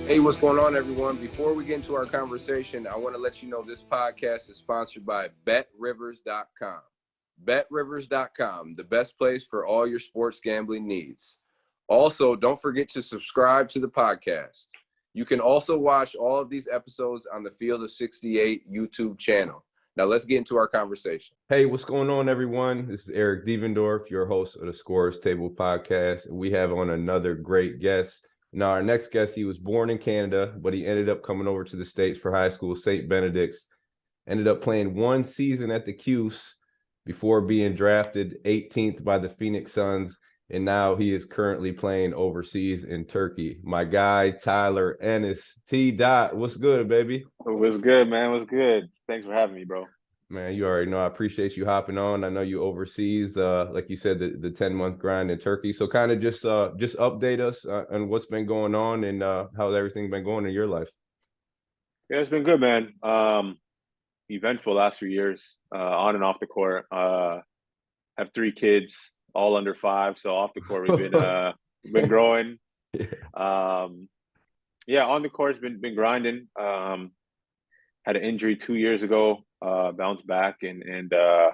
Hey, what's going on, everyone? Before we get into our conversation, I want to let you know this podcast is sponsored by BetRivers.com. BetRivers.com, the best place for all your sports gambling needs. Also, don't forget to subscribe to the podcast. You can also watch all of these episodes on the Field of 68 YouTube channel. Now, let's get into our conversation. Hey, what's going on, everyone? This is Eric Devendorf, your host of the Scorers Table podcast. We have on another great guest. Now, our next guest, he was born in Canada, but he ended up coming over to the States for high school, St. Benedicts. Ended up playing one season at the Cuse before being drafted 18th by the Phoenix Suns, and now he is currently playing overseas in Turkey. My guy, Tyler Ennis. T-Dot, what's good, baby? What's good, man? What's good? Thanks for having me, bro. Man, you already know I appreciate you hopping on. I know you overseas, like you said, the 10-month grind in Turkey. So kind of just update us on what's been going on and how's everything been going in your life. Yeah, it's been good, man. Eventful last few years, on and off the court. Have three kids, all under 5. So off the court, we've been growing. Yeah. Yeah, on the court, it's been grinding. Had an injury 2 years ago, bounced back, and yeah,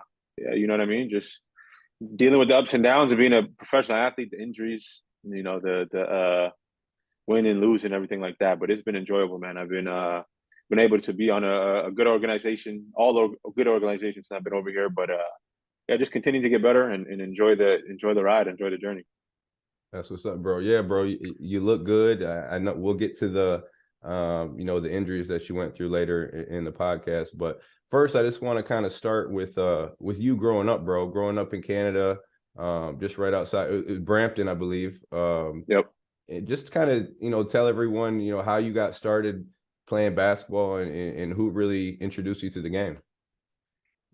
you know what I mean. Just dealing with the ups and downs of being a professional athlete, the injuries, the win and lose and everything like that. But it's been enjoyable, man. I've been able to be on a good organization, good organizations since I've been over here. But yeah, just continue to get better and enjoy the ride, enjoy the journey. That's what's up, bro. Yeah, bro, you look good. I know we'll get to the the injuries that you went through later in the podcast, but first I just want to kind of start with you growing up, bro. Growing up in Canada, just right outside Brampton, I believe. Yep. And just kind of tell everyone how you got started playing basketball and who really introduced you to the game.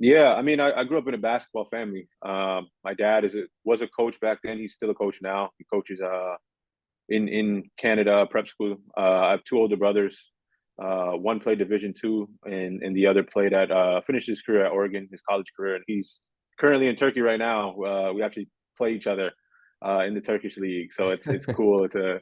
Yeah, I mean, I grew up in a basketball family. My dad was a coach back then. He's still a coach now. He coaches in Canada prep school. I have two older brothers. One played Division II, and the other played finished his career at Oregon, his college career, and he's currently in Turkey right now. We actually play each other in the Turkish league, so it's cool. It's a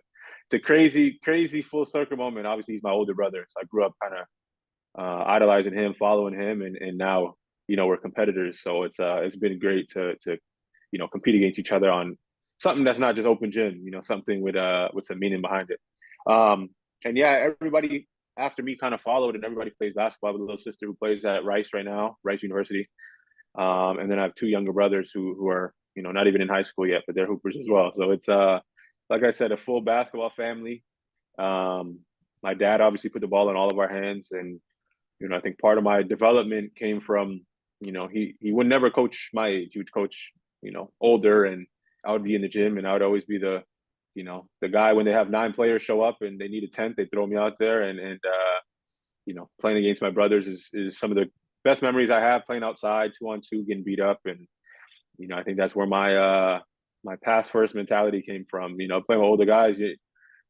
crazy full circle moment. Obviously, he's my older brother, so I grew up kind of idolizing him, following him, and now we're competitors. So it's been great to compete against each other on something that's not just open gym. Something with some meaning behind it. And yeah, everybody after me kind of followed, and everybody plays basketball. I have a little sister who plays at Rice right now, Rice University. And then I have two younger brothers who are not even in high school yet, but they're hoopers as well. So it's like I said, a full basketball family. My dad obviously put the ball in all of our hands, and I think part of my development came from he would never coach my age. He would coach older, and I would be in the gym, and I would always be the guy when they have 9 players show up and they need a 10th, they throw me out there, and playing against my brothers is some of the best memories I have, playing outside 2-on-2, getting beat up. And I think that's where my pass first mentality came from. Playing with older guys,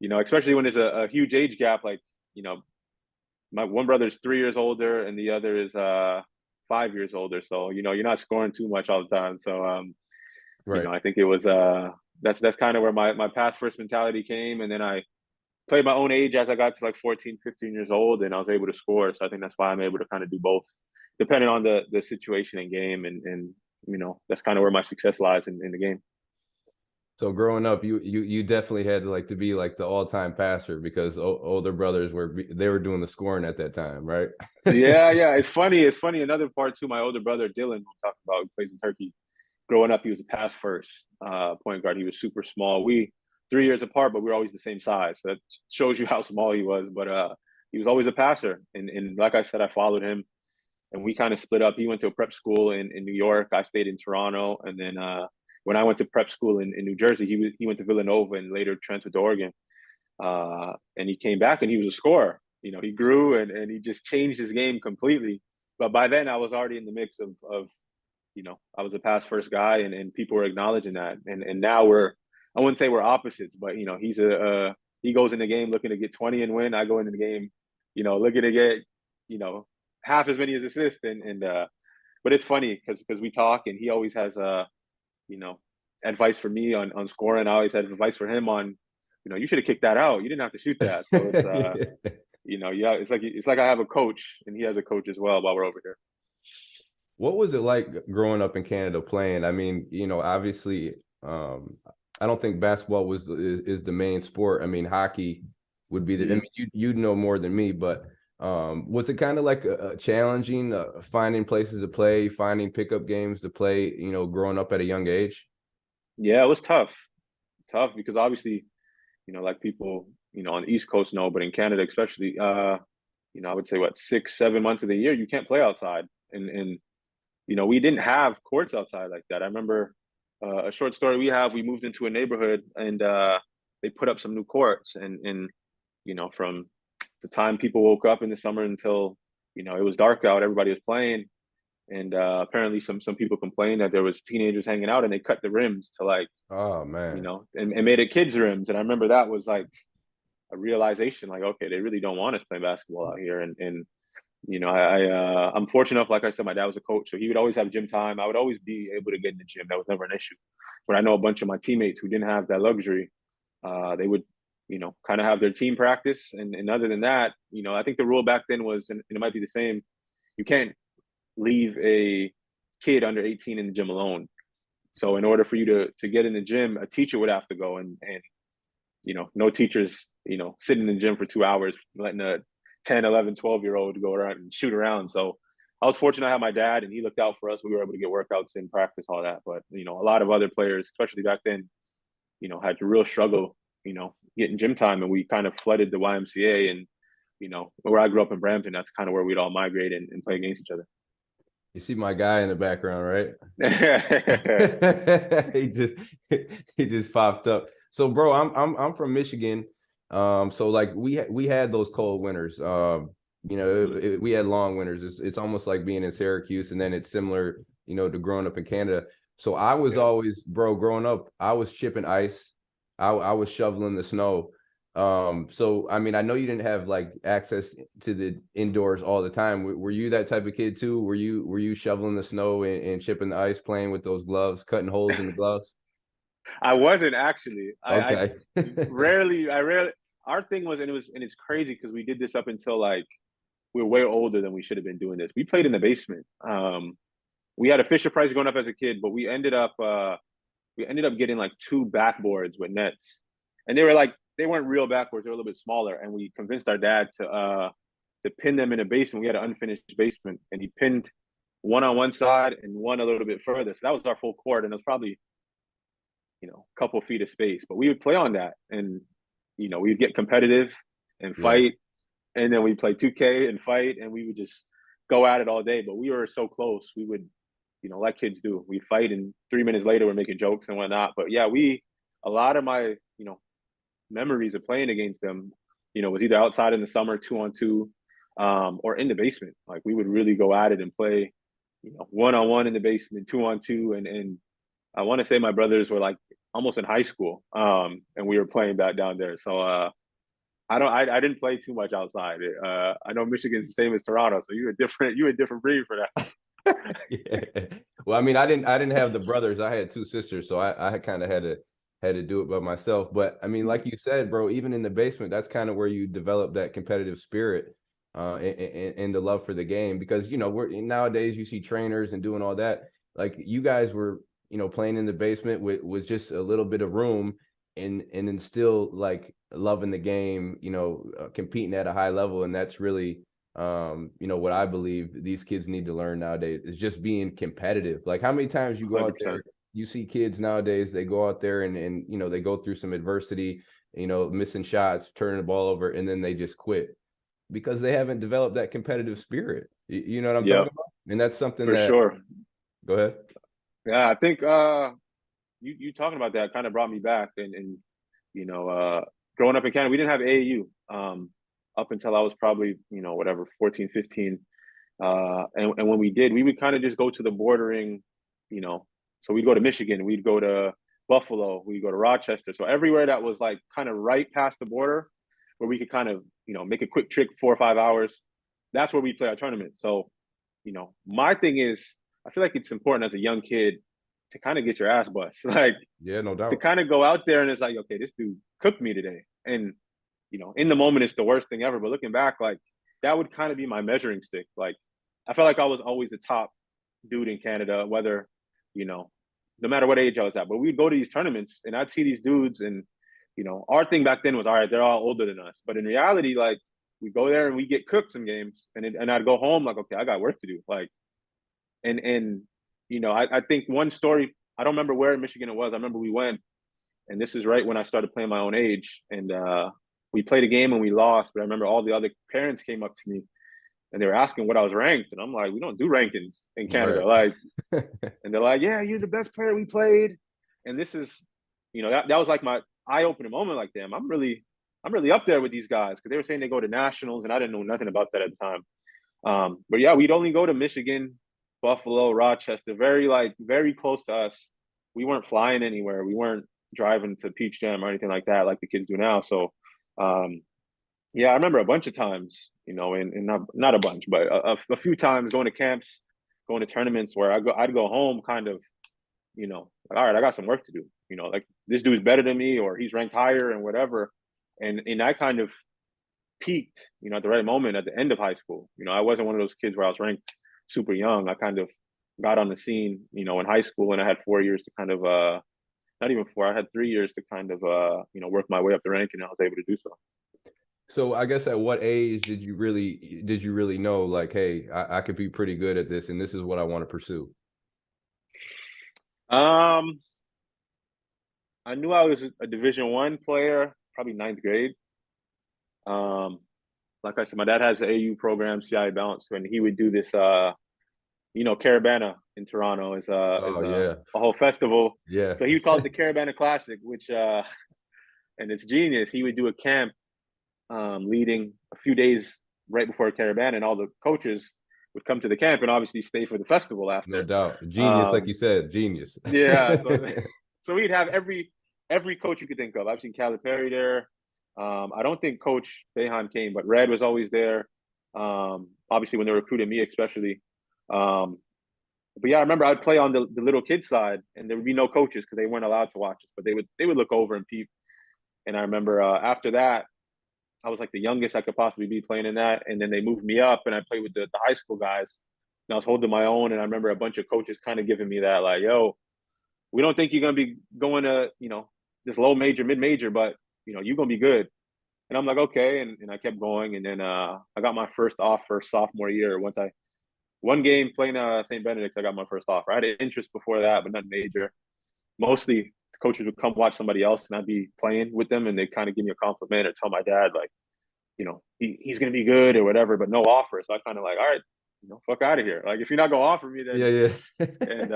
especially when there's a huge age gap. Like my one brother's 3 years older and the other is 5 years older, so you're not scoring too much all the time. So Right. I think it was that's kind of where my pass first mentality came, and then I played my own age as I got to like 14, 15 years old, and I was able to score. So I think that's why I'm able to kind of do both, depending on the situation and game, and that's kind of where my success lies in the game. So growing up, you definitely had to be like the all-time passer because older brothers were doing the scoring at that time, right? Yeah. It's funny. Another part too. My older brother Dylan, who I'm talking about, who plays in Turkey. Growing up, he was a pass first point guard. He was super small. We 3 years apart, but we were always the same size. So that shows you how small he was. But he was always a passer, and like I said, I followed him, and we kind of split up. He went to a prep school in New York. I stayed in Toronto, and then when I went to prep school in New Jersey, he went to Villanova and later transferred to Oregon. And he came back and he was a scorer. He grew and he just changed his game completely. But by then, I was already in the mix of I was a pass first guy, and people were acknowledging that. And now I wouldn't say we're opposites, but he goes in the game looking to get 20 and win. I go into the game, looking to get half as many as assists. But it's funny because we talk, and he always has you know advice for me on scoring. I always had advice for him on you should have kicked that out. You didn't have to shoot that. So it's yeah, it's like I have a coach and he has a coach as well while we're over here. What was it like growing up in Canada playing? I mean, obviously, I don't think basketball is the main sport. I mean, hockey would be the. I mean, you'd know more than me, but was it kind of like a challenging finding places to play, finding pickup games to play? Growing up at a young age. Yeah, it was tough because obviously, like people, on the East Coast know, but in Canada especially, I would say 6-7 months of the year you can't play outside, and we didn't have courts outside like that. I remember a short story we moved into a neighborhood and they put up some new courts, and from the time people woke up in the summer until it was dark out, everybody was playing. And apparently some people complained that there was teenagers hanging out and they cut the rims to like, oh man, and made it kids rims. And I remember that was like a realization, like, okay, they really don't want us playing basketball out here. And I'm fortunate enough, like I said, my dad was a coach, so he would always have gym time. I would always be able to get in the gym. That was never an issue. But I know a bunch of my teammates who didn't have that luxury. They would, kind of have their team practice. And other than that, I think the rule back then was, and it might be the same, you can't leave a kid under 18 in the gym alone. So in order for you to get in the gym, a teacher would have to go, and no teachers, sitting in the gym for 2 hours, letting a 10, 11, 12-year-old go around and shoot around. So I was fortunate I had my dad and he looked out for us. We were able to get workouts in practice, all that. But, a lot of other players, especially back then, had to real struggle, getting gym time. And we kind of flooded the YMCA, and, where I grew up in Brampton, that's kind of where we'd all migrate and play against each other. You see my guy in the background, right? he just popped up. So, bro, I'm from Michigan. So like we had those cold winters. We had long winters. It's almost like being in Syracuse, and then it's similar, to growing up in Canada. So I was always, bro, growing up, I was chipping ice. I was shoveling the snow. So I mean, I know you didn't have like access to the indoors all the time. Were you that type of kid too? Were you shoveling the snow and chipping the ice, playing with those gloves, cutting holes in the gloves? I wasn't actually. Okay. I rarely. Our thing was, and it's crazy because we did this up until like we were way older than we should have been doing this. We played in the basement. We had a Fisher Price going up as a kid, but we ended up getting like 2 backboards with nets, and they weren't real backboards. They were a little bit smaller, and we convinced our dad to pin them in a basement. We had an unfinished basement, and he pinned one on one side and one a little bit further. So that was our full court, and it was probably a couple of feet of space. But we would play on that, and we'd get competitive and fight, and then we'd play 2K and fight, and we would just go at it all day. But we were so close. We would, like kids do, we'd fight, and 3 minutes later we're making jokes and whatnot. But yeah, a lot of my memories of playing against them, was either outside in the summer 2-on-2, or in the basement. Like we would really go at it and play, 1-on-1 in the basement, 2-on-2, and I want to say my brothers were like almost in high school, and we were playing that down there. So I didn't play too much outside. I know Michigan's the same as Toronto, so you a different breed for that. Yeah. Well, I mean, I didn't have the brothers. I had 2 sisters, so I kind of had to do it by myself. But I mean, like you said, bro, even in the basement, that's kind of where you develop that competitive spirit and the love for the game. Because nowadays you see trainers and doing all that. Like you guys were, playing in the basement with just a little bit of room, and then still like loving the game, competing at a high level, and that's really what I believe these kids need to learn nowadays is just being competitive. Like how many times you go 100%. Out there, you see kids nowadays, they go out there and they go through some adversity, missing shots, turning the ball over, and then they just quit because they haven't developed that competitive spirit. You know what I'm talking about? And that's something for sure. Go ahead. Yeah, I think you talking about that kind of brought me back, and growing up in Canada, we didn't have AAU up until I was probably 14, 15, and when we did, we would kind of just go to the bordering, so we'd go to Michigan, we'd go to Buffalo, we'd go to Rochester, so everywhere that was like kind of right past the border, where we could kind of make a quick trip 4 or 5 hours. That's where we play our tournament. So my thing is, I feel like it's important as a young kid to kind of get your ass bust. Like, yeah, no to doubt. kind of go out there and it's like, okay, this dude cooked me today. And, in the moment, it's the worst thing ever. But looking back, like, that would kind of be my measuring stick. Like, I felt like I was always the top dude in Canada, whether, no matter what age I was at. But we'd go to these tournaments and I'd see these dudes and, our thing back then was, all right, they're all older than us. But in reality, like, we go there and we get cooked some games and I'd go home like, okay, I got work to do. Like, and I think one story, I don't remember where in Michigan it was. I remember we went, and this is right when I started playing my own age. And we played a game and we lost. But I remember all the other parents came up to me and they were asking what I was ranked. And I'm like, we don't do rankings in Canada. Right. Like, and they're like, yeah, you're the best player we played. And this is, that was like my eye-opening moment. Like, damn, I'm really up there with these guys, because they were saying they go to nationals and I didn't know nothing about that at the time. But yeah, we'd only go to Michigan, Buffalo, Rochester, very close to us. We weren't flying anywhere. We weren't driving to Peach Jam or anything like that, like the kids do now. So, yeah, I remember a bunch of times, and not a bunch, but a few times going to camps, going to tournaments where I'd go home kind of, like, all right, I got some work to do. Like, this dude's better than me, or he's ranked higher and whatever. And I kind of peaked, at the right moment at the end of high school. I wasn't one of those kids where I was ranked super young. I kind of got on the scene, in high school, and I had 4 years to kind of, not even 4, I had 3 years to kind of, work my way up the rank, and I was able to do so. So I guess at what age did you really know, like, hey, I could be pretty good at this, and this is what I want to pursue? I knew I was a Division I player, probably 9th grade. Like I said, my dad has an AU program, CI Balance, and he would do this, Caravana in Toronto is a whole festival. Yeah. So he would call it the Caravana Classic, which and it's genius. He would do a camp leading a few days right before Caravana, and all the coaches would come to the camp and obviously stay for the festival after. No doubt. Genius, like you said, genius. Yeah. So we'd have every coach you could think of. I've seen Calipari there. I don't think Coach Boeheim came, but Red was always there. Obviously, when they recruited me, especially. But yeah, I remember I'd play on the little kid side, and there would be no coaches because they weren't allowed to watch us. But they would look over and peep. And I remember after that, I was like the youngest I could possibly be playing in that. And then they moved me up, and I played with the high school guys. And I was holding my own. And I remember a bunch of coaches kind of giving me that, like, yo, we don't think you're going to be going to, this low major, mid major, but, you're going to be good. And I'm like, okay. And I kept going. And then I got my first offer sophomore year. One game playing St. Benedicts, I got my first offer. I had an interest before that, but not major. Mostly the coaches would come watch somebody else and I'd be playing with them, and they kind of give me a compliment or tell my dad, like, he's going to be good or whatever, but no offer. So I kind of like, all right, fuck out of here. Like, if you're not going to offer me, then yeah. And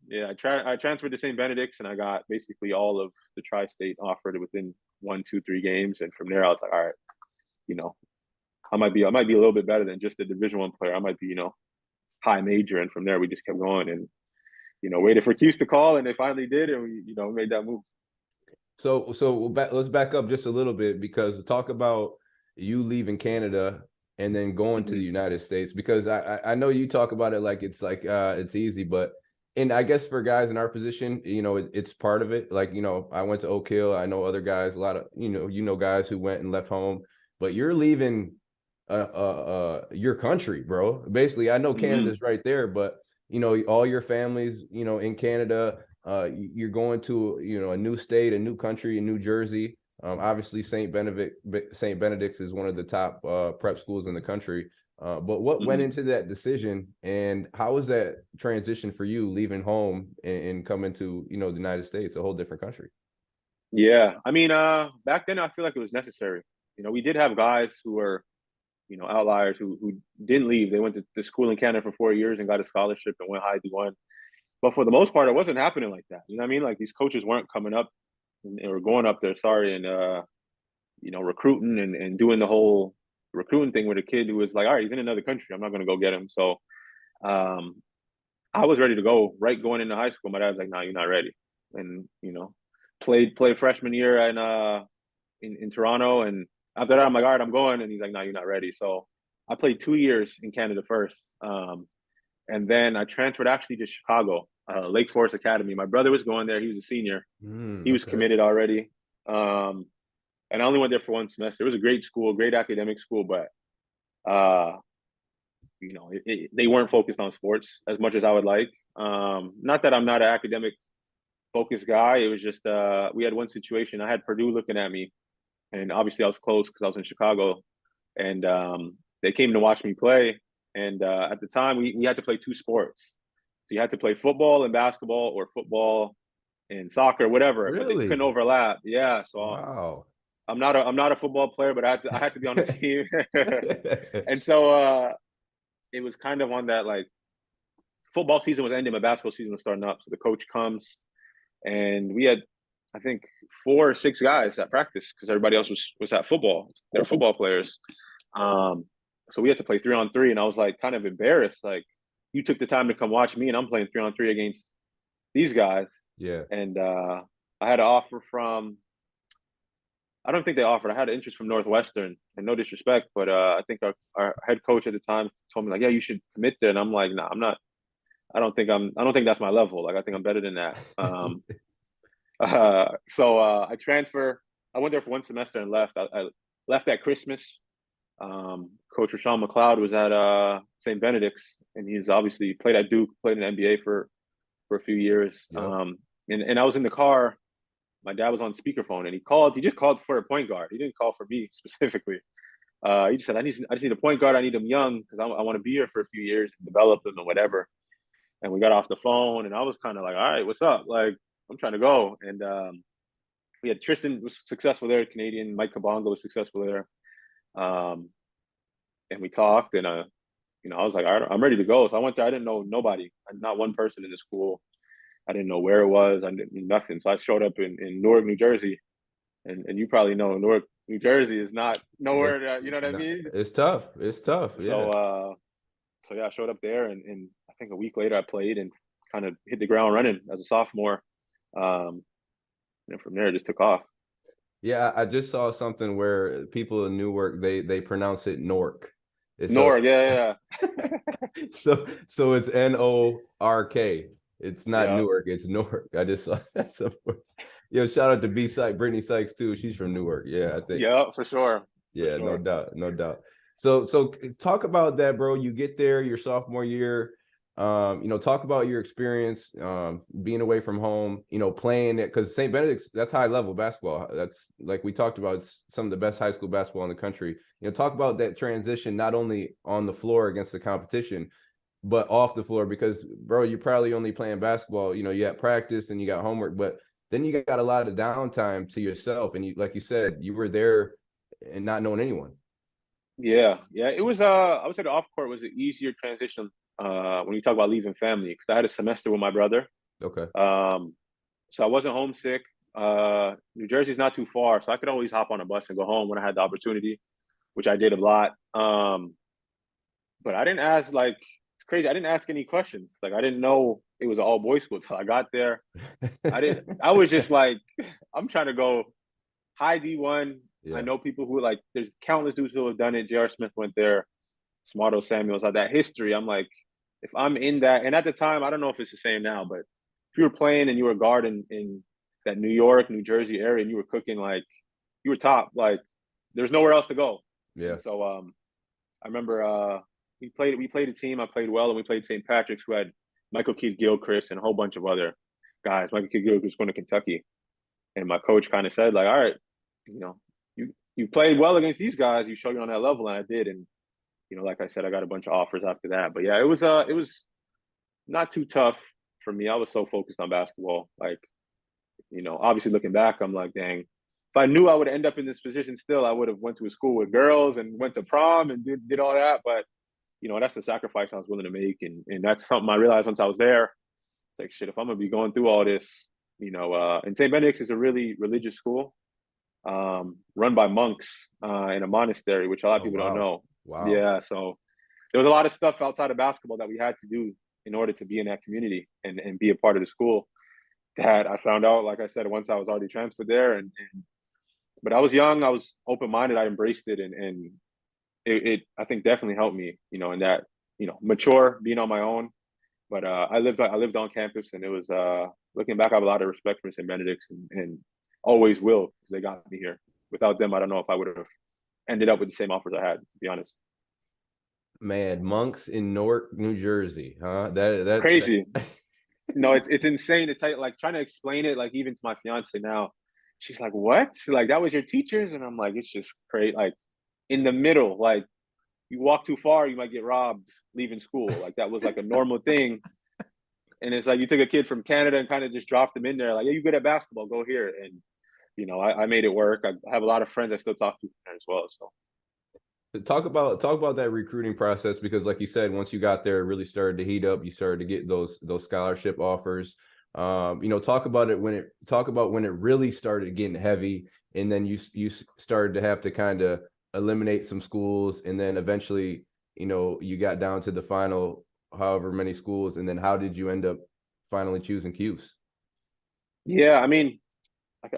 yeah, I transferred to St. Benedict's, and I got basically all of the tri-state offered within 1, 2, 3 games. And from there, I was like, all right, I might be a little bit better than just a Division I player. I might be, high major. And from there, we just kept going and, waited for Cuse to call, and they finally did, and we, made that move. So let's back up just a little bit, because talk about you leaving Canada and then going to the United States, because I know you talk about it like it's easy, but, and I guess for guys in our position, it's part of it. Like, I went to Oak Hill. I know other guys, a lot of, guys who went and left home, but you're leaving your country, bro. Basically, I know Canada's right there, but, all your families, in Canada, you're going to, a new state, a new country, in New Jersey. Obviously, St. Benedict's is one of the top prep schools in the country. But what went into that decision, and how was that transition for you, leaving home and coming to, the United States, a whole different country? Yeah, I mean, back then I feel like it was necessary. We did have guys who were, outliers who didn't leave. They went to school in Canada for 4 years and got a scholarship and went high D1. But for the most part, it wasn't happening like that. You know what I mean? Like, these coaches weren't coming up or going up there, and recruiting and doing the whole recruiting thing with a kid who was like, all right, he's in another country, I'm not going to go get him. So I was ready to go going into high school. My dad's like, no, you're not ready. And, played freshman year in Toronto. And after that, I'm like, all right, I'm going. And he's like, no, you're not ready. So I played 2 years in Canada first. And then I transferred actually to Chicago. Lake Forest Academy. My brother was going there. He was a senior. He was committed already. And I only went there for one semester. It was a great school, great academic school, but you know, they weren't focused on sports as much as I would like. Not that I'm not an academic focused guy. It was just we had one situation. I had Purdue looking at me, and obviously I was close because I was in Chicago, and they came to watch me play. And at the time, we had to play two sports. So you had to play football and basketball, or football and soccer, whatever. Really? But they couldn't overlap. Yeah. So wow. I'm not a football player, but I had to be on the team. And so it was kind of on that, like, football season was ending, but basketball season was starting up. So the coach comes, and we had, I think, 4 or 6 guys at practice because everybody else was at football. They're football players. So we had to play 3-on-3, and I was like kind of embarrassed. Like, you took the time to come watch me, and I'm playing 3-on-3 against these guys. Yeah. And I had an offer from, I don't think they offered. I had an interest from Northwestern, and no disrespect, but I think our head coach at the time told me, like, yeah, you should commit there. And I'm like, nah, I'm not. I don't think that's my level. Like, I think I'm better than that. So I transfer. I went there for one semester and left. I left at Christmas. Coach Rashawn McLeod was at St. Benedicts, and he's obviously played at Duke, played in the NBA for a few years. Yep. And I was in the car. My dad was on speakerphone, and he just called for a point guard. He didn't call for me specifically. He just said, I just need a point guard. I need him young because I want to be here for a few years and develop them and whatever. And we got off the phone, and I was kind of like, all right, what's up? Like, I'm trying to go. And we had Tristan was successful there, Canadian. Mike Kabonga was successful there. And we talked, and I was like, all right, I'm ready to go. So I went there. I didn't know nobody, not one person in the school. I didn't know where it was. I didn't know nothing. So I showed up in Newark, New Jersey, and you probably know Newark, New Jersey is not nowhere. You know what I mean? It's tough. It's tough. Yeah. So yeah, I showed up there, and I think a week later I played and kind of hit the ground running as a sophomore. And from there, it just took off. Yeah, I just saw something where people in Newark they pronounce it Nork. Newark, yeah. So it's Nork. It's not Newark, it's Newark. I just saw that somewhere. Yo, shout out to B Sykes, Brittany Sykes too. She's from Newark. Yeah, I think. Yeah, for sure. Yeah, no doubt. So talk about that, bro. You get there your sophomore year. Talk about your experience being away from home, playing it, because St. Benedict's, that's high level basketball. That's, like we talked about, it's some of the best high school basketball in the country. Talk about that transition, not only on the floor against the competition, but off the floor, because, bro, you're probably only playing basketball. You got practice and you got homework, but then you got a lot of downtime to yourself. And you, like you said, you were there and not knowing anyone. Yeah. It was I would say the off court was an easier transition when you talk about leaving family, because I had a semester with my brother. Okay. So I wasn't homesick. New Jersey's not too far, so I could always hop on a bus and go home when I had the opportunity, which I did a lot. But I didn't ask, like, it's crazy. I didn't ask any questions. Like, I didn't know it was an all boys school till I got there. I was just like, I'm trying to go high D1. Yeah. I know people who, like, there's countless dudes who have done it. J.R. Smith went there. Smarto Samuels had that history. I'm like, if I'm in that, and at the time, I don't know if it's the same now, but if you were playing and you were guarding in that New York, New Jersey area, and you were cooking, like, you were top. Like, there's nowhere else to go. Yeah. And so I remember we played a team. I played well, and we played St. Patrick's, who had Michael Kidd-Gilchrist and a whole bunch of other guys. Michael Kidd-Gilchrist was going to Kentucky, and my coach kind of said, like, all right, you played well against these guys. You show you're on that level, and I did. And like I said, I got a bunch of offers after that. But yeah, it was not too tough for me. I was so focused on basketball. Like, obviously looking back, I'm like, dang, if I knew I would end up in this position still, I would have went to a school with girls and went to prom and did all that. But, that's the sacrifice I was willing to make. And that's something I realized once I was there. It's like, shit, if I'm going to be going through all this, and St. Benedict's is a really religious school run by monks in a monastery, which a lot of people don't know. Wow. Yeah. So there was a lot of stuff outside of basketball that we had to do in order to be in that community and be a part of the school that I found out, like I said, once I was already transferred there. But I was young, I was open-minded, I embraced it. And it I think definitely helped me, in that, mature, being on my own, But I lived on campus, and it was looking back, I have a lot of respect for St. Benedict's, and always will, because they got me here. Without them, I don't know if I would have ended up with the same offers I had, to be honest. Man, Monks in Newark, New Jersey, huh? That's Crazy. No, it's insane to tell you, like, trying to explain it, like, even to my fiance now. She's like, what? Like, that was your teachers? And I'm like, it's just crazy. Like, in the middle, like, you walk too far, you might get robbed leaving school. Like, that was like a normal thing. And it's like you took a kid from Canada and kind of just dropped them in there. Like, yeah, you good at basketball, go here. And, you know, I made it work. I have a lot of friends I still talk to as well. So talk about that recruiting process, because like you said, once you got there, it really started to heat up. You started to get those scholarship offers. You know, talk about when it really started getting heavy, and then you started to have to kind of eliminate some schools, and then eventually, you know, you got down to the final however many schools, and then how did you end up finally choosing Cuse? yeah, I mean,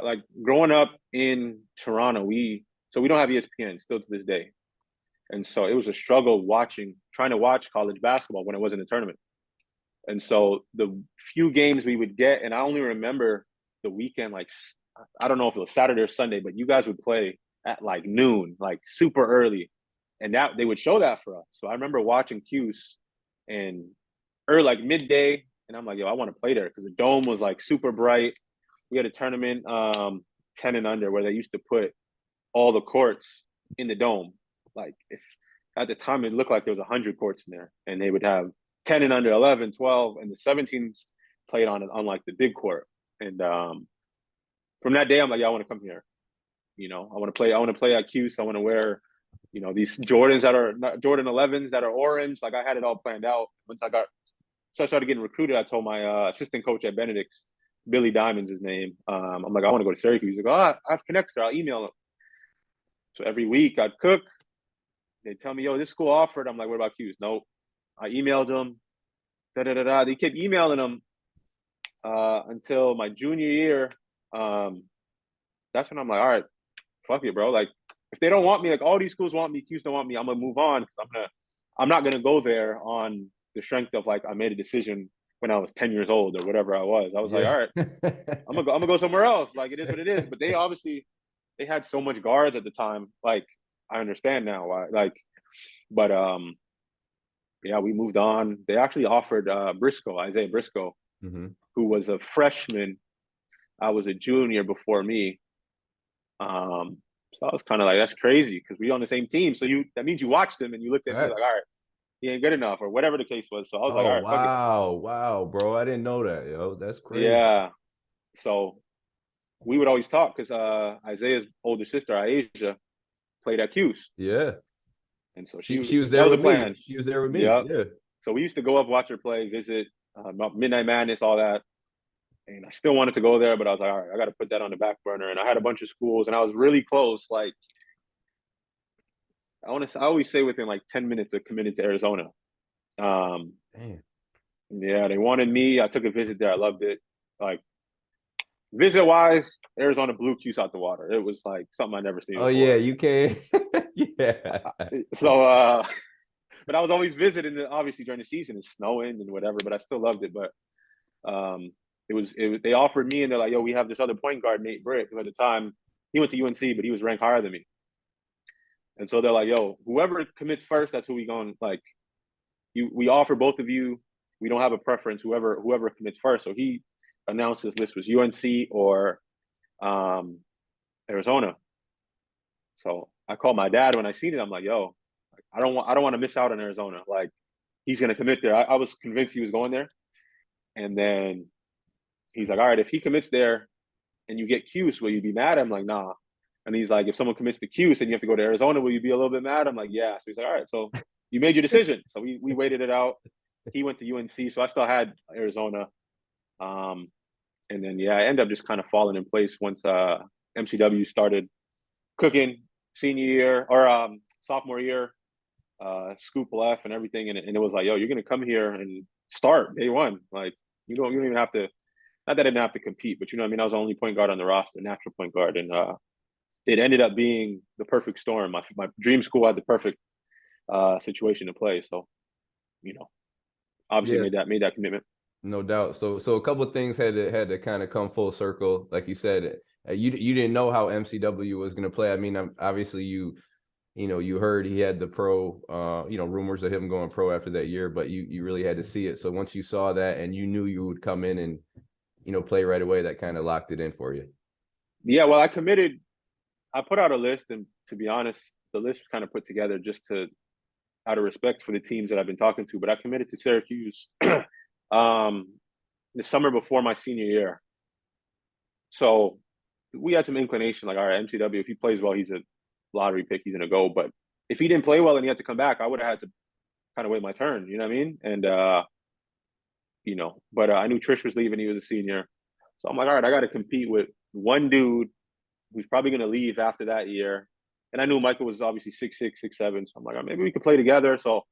like growing up in Toronto, we don't have ESPN still to this day. And so it was a struggle trying to watch college basketball when it wasn't a tournament. And so the few games we would get, and I only remember the weekend, like, I don't know if it was Saturday or Sunday, but you guys would play at like noon, like super early. And that they would show that for us. So I remember watching Cuse and like midday, and I'm like, yo, I want to play there, because the dome was like super bright. We had a tournament, 10 and under, where they used to put all the courts in the dome. Like, if at the time it looked like there was 100 courts in there, and they would have 10 and under, 11, 12, and the 17s played on like the big court. And from that day, I'm like, yeah, I want to come here. You know, I want to play at Cuse. I want to wear, you know, these Jordans that are Jordan 11s that are orange. Like, I had it all planned out. So I started getting recruited. I told my assistant coach at Benedicts, Billy Diamond's his name. I'm like, I want to go to Syracuse. He's like, oh, I have connects there. I'll email him. So every week I'd cook. They tell me, yo, this school offered. I'm like, what about Cuse? Nope. I emailed them. They kept emailing them until my junior year. That's when I'm like, all right, fuck it, bro. Like, if they don't want me, like, all these schools want me, Cuse don't want me, I'm gonna move on. I'm not gonna go there on the strength of, like, I made a decision when I was 10 years old or whatever I was. I was like, all right, I'm gonna go somewhere else. Like, it is what it is. But they had so much guards at the time. Like, I understand now why. Like, but yeah, we moved on. They actually offered Isaiah Briscoe, who was a freshman. I was a junior before me. So I was kind of like, that's crazy, because we on the same team. So that means you watched him and you looked at me like, all right, he ain't good enough, or whatever the case was. So I was like, all right, wow, bro, I didn't know that, yo. That's crazy. Yeah. So we would always talk, because Isaiah's older sister, Aisha, played at Cuse. Yeah. And so she was there with plan. me. She was there with me. Yep. Yeah. So we used to go up, watch her play, visit, Midnight Madness, all that. And I still wanted to go there, but I was like, all right, I got to put that on the back burner. And I had a bunch of schools, and I was really close. Like, I always say within like 10 minutes of committing to Arizona. Damn. Yeah, they wanted me. I took a visit there. I loved it. Like, visit-wise, Arizona blew Cuse out the water. It was like something I never seen before. Yeah, you can. Yeah. So, but I was always visiting, obviously, during the season. It's snowing and whatever, but I still loved it. But they offered me, and they're like, yo, we have this other point guard, Nate Britt, who at the time, he went to UNC, but he was ranked higher than me. And so they're like, yo, whoever commits first, that's who we going, like, we offer both of you. We don't have a preference, whoever commits first. So he announced his list was UNC or Arizona. So I called my dad when I seen it. I'm like, yo, I don't want to miss out on Arizona. Like, he's going to commit there. I was convinced he was going there. And then he's like, all right, if he commits there and you get Cuse, will you be mad? I'm like, nah. And he's like, if someone commits to Cuse and you have to go to Arizona, will you be a little bit mad? I'm like, yeah. So he's like, all right, so you made your decision. So we waited it out. He went to UNC, so I still had Arizona. And then, yeah, I ended up just kind of falling in place once MCW started cooking sophomore year, Scoop left and everything. And it was like, yo, you're going to come here and start day one. Like, you don't even have to, not that I didn't have to compete, but, you know what I mean? I was the only point guard on the roster, natural point guard. And it ended up being the perfect storm. My dream school had the perfect situation to play. So, you know, obviously Yes. made that commitment. No doubt. So a couple of things had to kind of come full circle, like you said. You didn't know how MCW was going to play. I mean, obviously you heard he had the pro, rumors of him going pro after that year, but you really had to see it. So once you saw that and you knew you would come in and play right away, that kind of locked it in for you. Yeah, well, I committed. I put out a list, and to be honest, the list was kind of put together just to out of respect for the teams that I've been talking to. But I committed to Syracuse the summer before my senior year. So we had some inclination, like, all right, MCW, if he plays well, he's a lottery pick, he's gonna go. But if he didn't play well and he had to come back, I would have had to kind of wait my turn. You know what I mean? And but I knew Trish was leaving; he was a senior, so I'm like, all right, I got to compete with one dude who's probably gonna leave after that year. And I knew Michael was obviously 6'6", 6'7", so I'm like, oh, maybe we could play together. So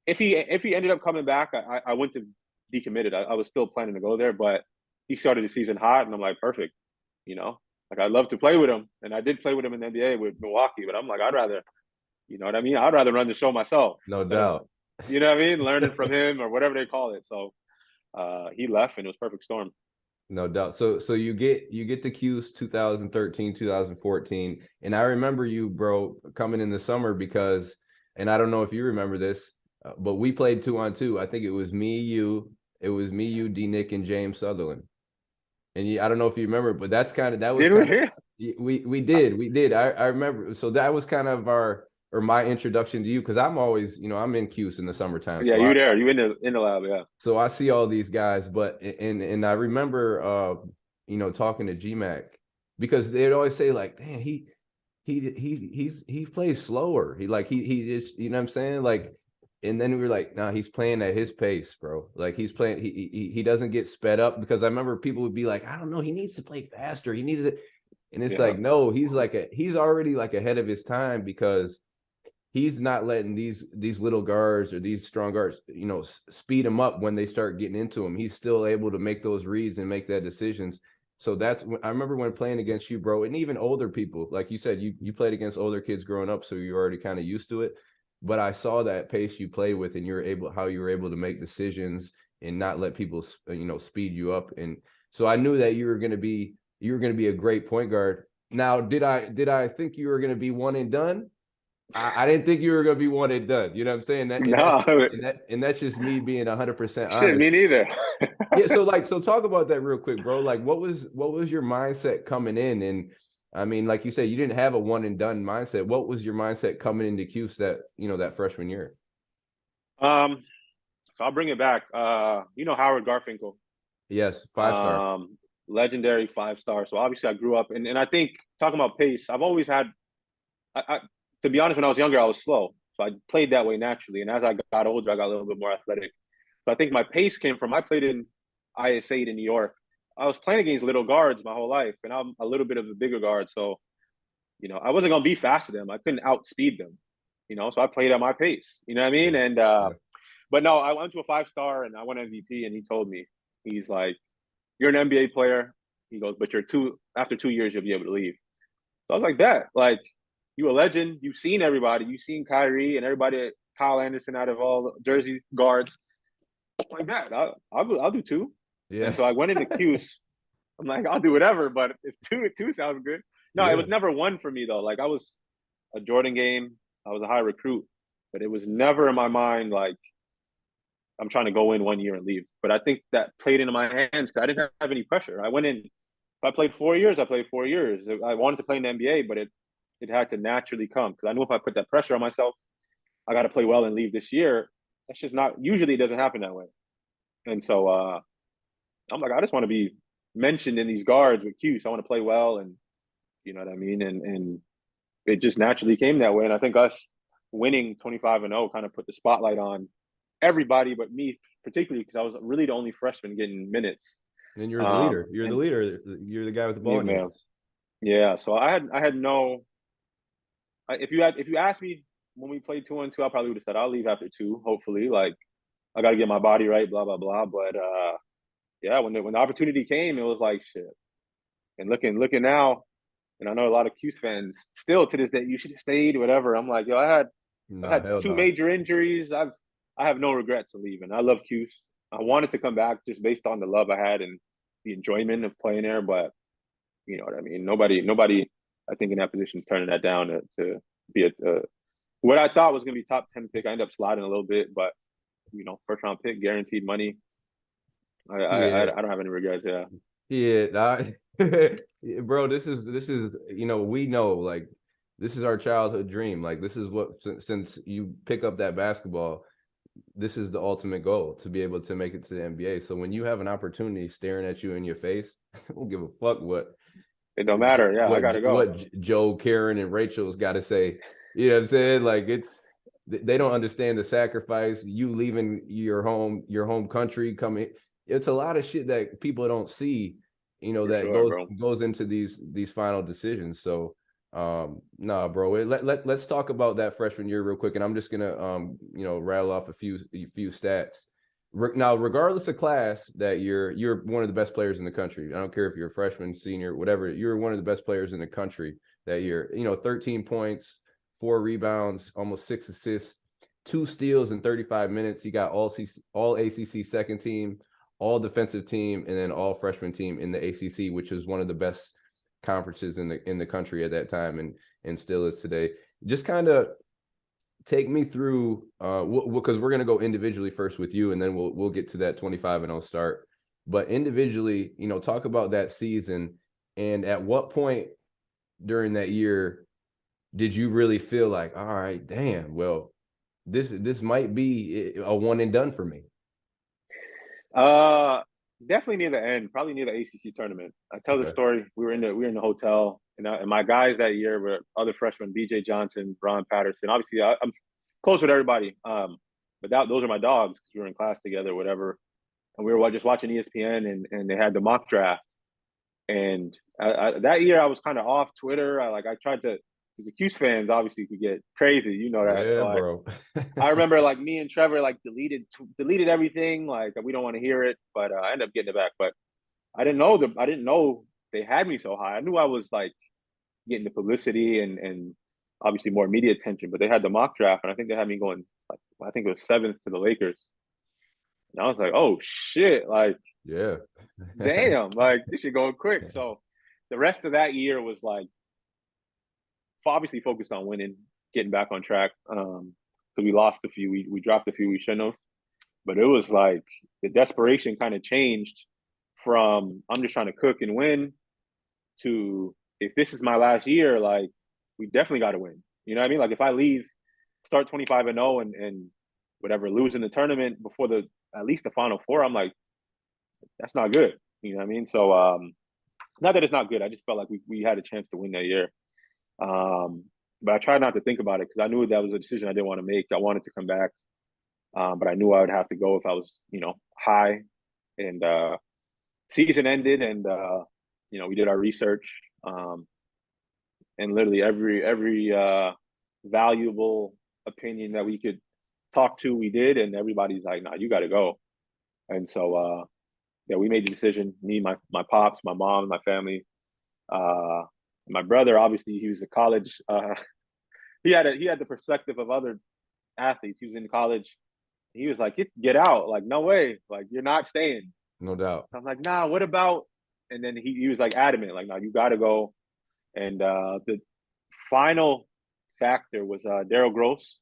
if he ended up coming back, I wouldn't have decommitted. I was still planning to go there, but he started the season hot, and I'm like, perfect. Like, I'd love to play with him, and I did play with him in the NBA with Milwaukee, but I'm like, I'd rather, you know what I mean? I'd rather run the show myself No instead of, doubt. you know what I mean, learning from him or whatever they call it. So he left, and it was perfect storm. No doubt. So you get to Q's 2013, 2014. And I remember you, bro, coming in the summer because, and I don't know if you remember this, but we played 2-on-2. I think it was me, you, D Nick, and James Sutherland. And I don't know if you remember, but that was Did kind we? of, we did. I remember. So that was kind of my introduction to you, because I'm always, I'm in Q's in the summertime. Yeah, So you there. You in the lab, yeah. So I see all these guys, but and I remember talking to GMAC, because they'd always say, like, man, he plays slower. He just, you know what I'm saying? Like, and then we were like, nah, he's playing at his pace, bro. Like, he's playing, he doesn't get sped up, because I remember people would be like, I don't know, he needs to play faster. He needs to, and it's like, no, he's already like ahead of his time, because he's not letting these little guards or these strong guards, speed him up when they start getting into him. He's still able to make those reads and make that decisions. So I remember when playing against you, bro, and even older people, like you said, you played against older kids growing up, so you're already kind of used to it. But I saw that pace you play with, and how you were able to make decisions and not let people, speed you up. And so I knew that you were going to be a great point guard. Now, did I think you were going to be one and done? I didn't think you were going to be one and done. You know what I'm saying? And that's just me being 100% honest. Shit, me neither. Yeah. So talk about that real quick, bro. Like, what was your mindset coming in? And I mean, like you said, you didn't have a one and done mindset. What was your mindset coming into Cuse that freshman year? So I'll bring it back. Howard Garfinkel. Yes, 5-star. Legendary 5-star. So obviously I grew up, and I think, talking about pace, I've always had, to be honest, when I was younger, I was slow. So I played that way naturally. And as I got older, I got a little bit more athletic. So I think my pace came from, I played in IS8 in New York. I was playing against little guards my whole life, and I'm a little bit of a bigger guard. So, I wasn't going to be fast to them. I couldn't outspeed them, so I played at my pace. You know what I mean? And, but no, I went to a 5-star and I won MVP, and he told me, he's like, you're an NBA player. He goes, but after 2 years, you'll be able to leave. So I was like, that, like, you a legend. You've seen everybody. You've seen Kyrie and everybody, Kyle Anderson, out of all Jersey guards. Like that, I'll do 2. Yeah. And so I went into Cuse. I'm like, I'll do whatever, but if two sounds good. No, It was never 1 for me, though. Like, I was a Jordan game. I was a high recruit, but it was never in my mind like, I'm trying to go in 1 year and leave. But I think that played into my hands because I didn't have any pressure. I went in. If I played 4 years, I played 4 years. I wanted to play in the NBA, but it had to naturally come, because I knew if I put that pressure on myself, I got to play well and leave this year. That's just not, usually it doesn't happen that way. And so I'm like, I just want to be mentioned in these guards with Q. So I want to play well, and you know what I mean? And it just naturally came that way. And I think us winning 25-0 kind of put the spotlight on everybody but me, particularly because I was really the only freshman getting minutes. And you're the leader. You're the leader. You're the guy with the ball in your hands. Yeah. So I had no. If you asked me when we played 2-on-2, I probably would have said I'll leave after 2. Hopefully, like, I got to get my body right, blah blah blah. But yeah, when the opportunity came, it was like shit. And looking now, and I know a lot of Cuse fans still to this day, you should have stayed, whatever. I'm like, yo, I had 2 major injuries. I've I have no regrets of leaving. I love Cuse. I wanted to come back just based on the love I had and the enjoyment of playing there, but you know what I mean. Nobody, I think in that position is turning that down to be what I thought was going to be top 10 pick. I ended up sliding a little bit, but first round pick, guaranteed money. I don't have any regrets. Yeah. Yeah, bro, this is we know, like, this is our childhood dream. Like, this is what, since you pick up that basketball, this is the ultimate goal, to be able to make it to the NBA. So when you have an opportunity staring at you in your face, I don't give a fuck what it don't matter. Yeah, I gotta go. What Joe, Karen, and Rachel's got to say. You know what I'm saying? Like, they don't understand the sacrifice. You leaving your home country, coming. It's a lot of shit that people don't see, that goes into these final decisions. So, nah, bro. Let's talk about that freshman year real quick, and I'm just gonna rattle off a few stats. Now, regardless of class that you're one of the best players in the country. I don't care if you're a freshman, senior, whatever. You're one of the best players in the country that year. 13 points, 4 rebounds, almost 6 assists, 2 steals in 35 minutes. You got all ACC second team, all defensive team, and then all freshman team in the ACC, which is one of the best conferences in the country at that time, and still is today. Just kind of take me through, because we're gonna go individually first with you, and then we'll get to that 25-0 start. But individually, talk about that season, and at what point during that year did you really feel like, all right, damn, well, this might be a one and done for me? Definitely near the end, probably near the ACC tournament. I tell the story. We were in the hotel, and my guys that year were other freshmen: BJ Johnson, Ron Patterson. Obviously, I'm close with everybody. But those are my dogs because we were in class together, or whatever. And we were just watching ESPN, and they had the mock draft. And that year, I was kind of off Twitter. I tried to, because the Cuse fans obviously could get crazy, you know that. Yeah, so bro. I remember me and Trevor deleted everything. We don't want to hear it, but I ended up getting it back. But I didn't know they had me so high. I knew I was getting the publicity and obviously more media attention. But they had the mock draft, and I think they had me going. I think it was 7th to the Lakers. And I was like, oh shit! Yeah, damn! This shit going quick. So the rest of that year was obviously focused on winning, getting back on track. So we lost a few, we dropped a few we shouldn't have. But it was the desperation kind of changed from I'm just trying to cook and win to, if this is my last year, we definitely got to win. You know what I mean? If I leave, start 25-0 and whatever, lose in the tournament before at least the Final Four, I'm like, that's not good. You know what I mean? So not that it's not good. I just felt like we had a chance to win that year. But I tried not to think about it because I knew that was a decision I didn't want to make. I wanted to come back, but I knew I would have to go if I was, high. And season ended, and we did our research, and literally every valuable opinion that we could talk to, we did, and everybody's like, "Nah, you got to go." And so, we made the decision. Me, my pops, my mom, my family. My brother, obviously, he was a college. He had the perspective of other athletes. He was in college. He was like, "Get out! No way! You're not staying." No doubt. So I'm like, "Nah, what about?" And then he was adamant, "No, you got to go." And the final factor was Daryl Gross.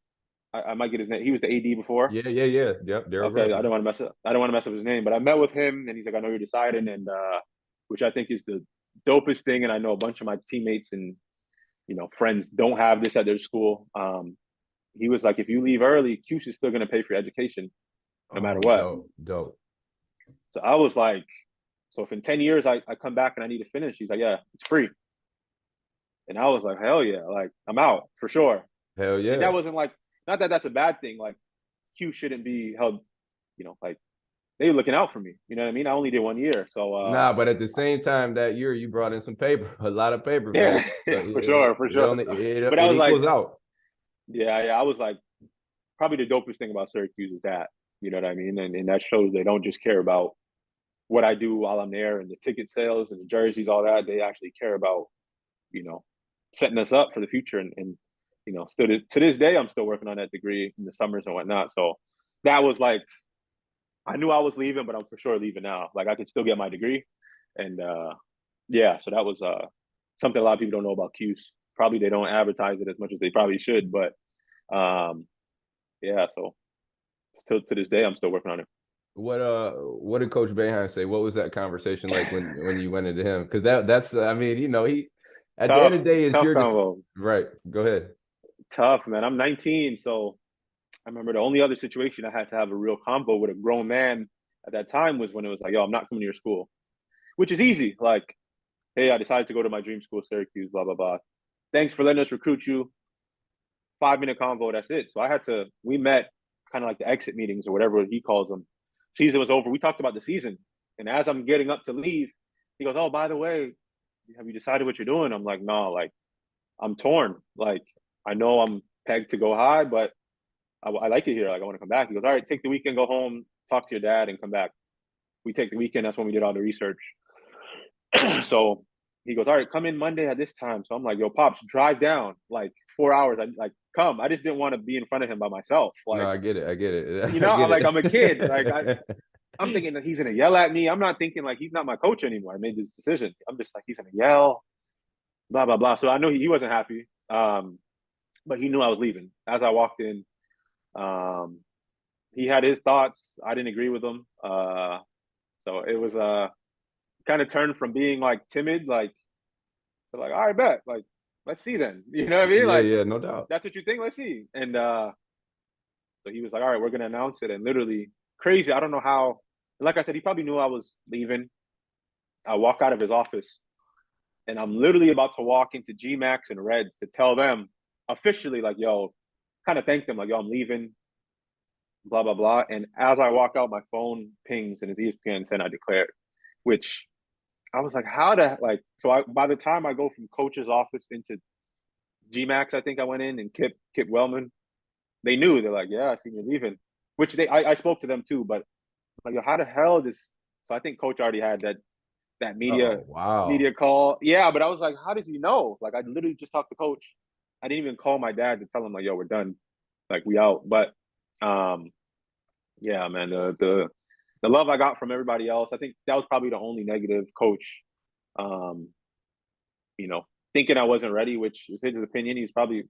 I might get his name. He was the AD before. Yeah. Yep. Daryl okay, Gross. I don't want to mess up his name, but I met with him, and he's like, "I know you're deciding," and which I think is the dopest thing. And I know a bunch of my teammates and friends don't have this at their school. He was like, if you leave early, Cuse is still going to pay for your education no matter what. Dope. So I was like, so if in 10 years I come back and I need to finish, he's like, yeah, it's free. And I was like, hell yeah, I'm out for sure. Hell yeah. And that wasn't not that that's a bad thing. Cuse shouldn't be held, they were looking out for me. You know what I mean? I only did 1 year. So nah, but at the same time that year you brought in some paper, a lot of paper. Yeah, so, for sure. But I was like, out. Yeah, I was like, probably the dopest thing about Syracuse is that, you know what I mean? And that shows they don't just care about what I do while I'm there and the ticket sales and the jerseys, all that. They actually care about, setting us up for the future. And still to this day, I'm still working on that degree in the summers and whatnot. So that was like, I knew I was leaving, but I'm for sure leaving now. Like I could still get my degree. And yeah, so that was something a lot of people don't know about Cuse. Probably they don't advertise it as much as they probably should, but yeah, so still to this day I'm still working on it. What did Coach Boeheim say? What was that conversation like when you went into him? Because that's I mean, he at the end of the day it's tough your combo. Right. Go ahead. Tough, man. I'm 19, so I remember the only other situation I had to have a real convo with a grown man at that time was when it was like, yo, I'm not coming to your school, which is easy. Like, hey, I decided to go to my dream school, Syracuse, blah, blah, blah. Thanks for letting us recruit you. 5-minute convo, that's it. So we met kind of like the exit meetings or whatever he calls them. Season was over. We talked about the season. And as I'm getting up to leave, he goes, oh, by the way, have you decided what you're doing? I'm like, no, like, I'm torn. Like, I know I'm pegged to go high, but I like it here. Like, I want to come back. He goes, all right, take the weekend, go home, talk to your dad, and come back. We take the weekend. That's when we did all the research. So he goes, all right, come in Monday at this time. So I'm like, yo, Pops, drive down. Like, it's 4 hours. Come. I just didn't want to be in front of him by myself. Like, No, I get it. I'm a kid. Like, I'm thinking that he's going to yell at me. I'm not thinking, like, he's not my coach anymore. I made this decision. I'm just like, he's going to yell, blah, blah, blah. So I know he wasn't happy. But he knew I was leaving. As I walked in, he had his thoughts. I didn't agree with them. So it was kind of turned from being like timid, like, to like, all right, bet, like, let's see then. You know what I mean? Like, yeah, no doubt. That's what you think. Let's see. And so he was like, all right, we're gonna announce it. And literally crazy. I don't know how. Like I said, he probably knew I was leaving. I walk out of his office, and I'm literally about to walk into GMAX and Reds to tell them officially, like, yo, kind of thank them, like, yo, I'm leaving, blah, blah, blah. And as I walk out, my phone pings and it's ESPN saying I declared, which I was like, by the time I go from coach's office into GMAX, I think I went in, and Kip Wellman, they knew. They're like, yeah, I seen you leaving, which I spoke to them too, but like, yo, how the hell this? So I think coach already had that media call. Yeah, but I was like, how does he know? Like, I literally just talked to coach. I didn't even call my dad to tell him, like, yo, we're done. Like, we out. But yeah, man, the love I got from everybody else, I think that was probably the only negative. Coach, thinking I wasn't ready, which is his opinion. He's probably,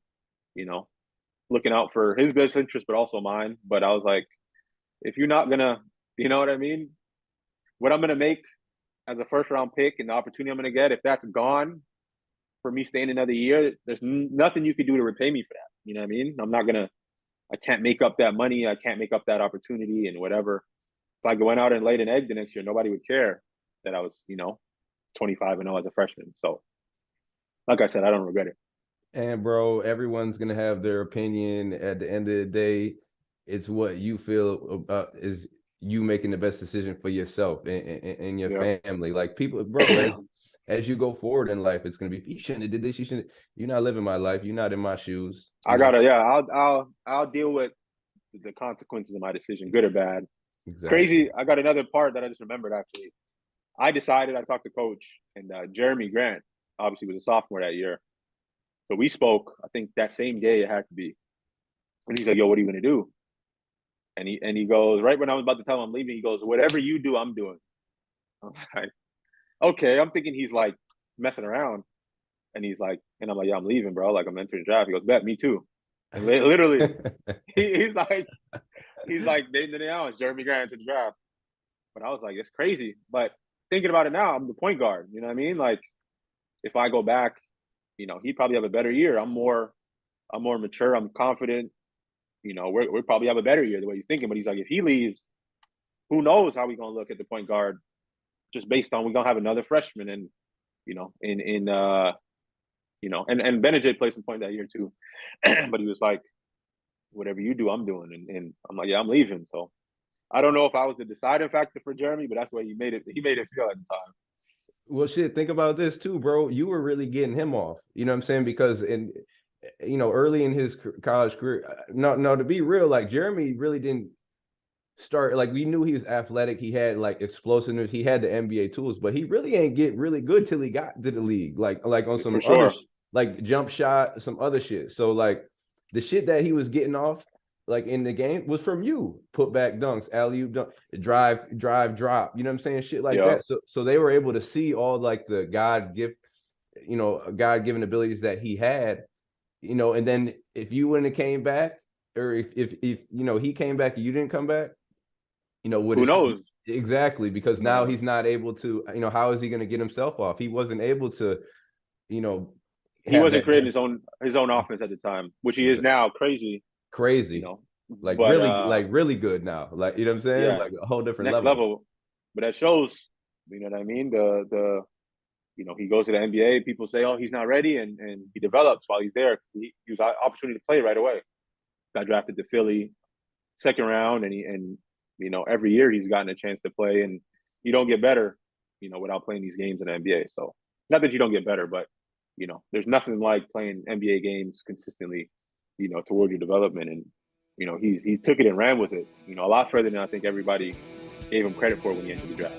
looking out for his best interest, but also mine. But I was like, if you're not gonna, you know what I mean? What I'm gonna make as a first round pick and the opportunity I'm gonna get, if that's gone for me staying another year, there's nothing you can do to repay me for that. You know what I mean? I can't make up that money. I can't make up that opportunity and whatever. If I went out and laid an egg the next year, nobody would care that I was, 25-0 as a freshman. So, like I said, I don't regret it. And bro, everyone's gonna have their opinion. At the end of the day, it's what you feel is you making the best decision for yourself and your family. Like, people, bro, as you go forward in life, it's gonna be, you shouldn't have did this. You're not living my life. You're not in my shoes. I'll deal with the consequences of my decision, good or bad. Exactly. Crazy. I got another part that I just remembered, actually. I talked to coach, and Jeremy Grant obviously was a sophomore that year. So we spoke, I think that same day it had to be. And he's like, yo, what are you going to do? And he goes, right when I was about to tell him I'm leaving, he goes, whatever you do, I'm doing. I was like, okay. I'm thinking he's like messing around. And he's like, and I'm like, yeah, I'm leaving, bro. Like, I'm entering the draft. He goes, bet, me too. And literally, he's like, they announced Jeremy Grant to the draft. But I was like, it's crazy. But thinking about it now, I'm the point guard. You know what I mean? Like, if I go back, he'd probably have a better year. I'm more mature. I'm confident. We'll probably have a better year the way he's thinking. But he's like, if he leaves, who knows how we're gonna look at the point guard, just based on we're gonna have another freshman, and and Benedict played some point that year too. But he was like, whatever you do, I'm doing. And I'm like, yeah, I'm leaving. So I don't know if I was the deciding factor for Jeremy, but that's the way he made it feel at the time. Well, shit, think about this too, bro. You were really getting him off. You know what I'm saying? Because early in his college career, no, to be real, like, Jeremy really didn't start, like, we knew he was athletic. He had like explosiveness. He had the NBA tools, but he really ain't get really good till he got to the league. Like on some other, like, jump shot, some other shit. So, like, the shit that he was getting off, like in the game was from you. Put back dunks, alley-oop dunk, drive, drop. You know what I'm saying? Shit like that. So they were able to see all like the God-given abilities that he had, and then if you wouldn't have came back, or if he came back and you didn't come back, would Who knows? Exactly, because now he's not able to, how is he going to get himself off? He wasn't able to, he wasn't creating his own offense at the time, which he is now. Crazy, like but, really good now, like, you know what I'm saying? Yeah, like a whole different next level. But that shows, you know what I mean? He goes to the NBA. People say, "Oh, he's not ready," and he develops while he's there. He was an opportunity to play right away. Got drafted to Philly, second round, and every year he's gotten a chance to play. And you don't get better, without playing these games in the NBA. So not that you don't get better, but there's nothing like playing NBA games consistently, toward your development. And he took it and ran with it, a lot further than I think everybody gave him credit for when he entered the draft.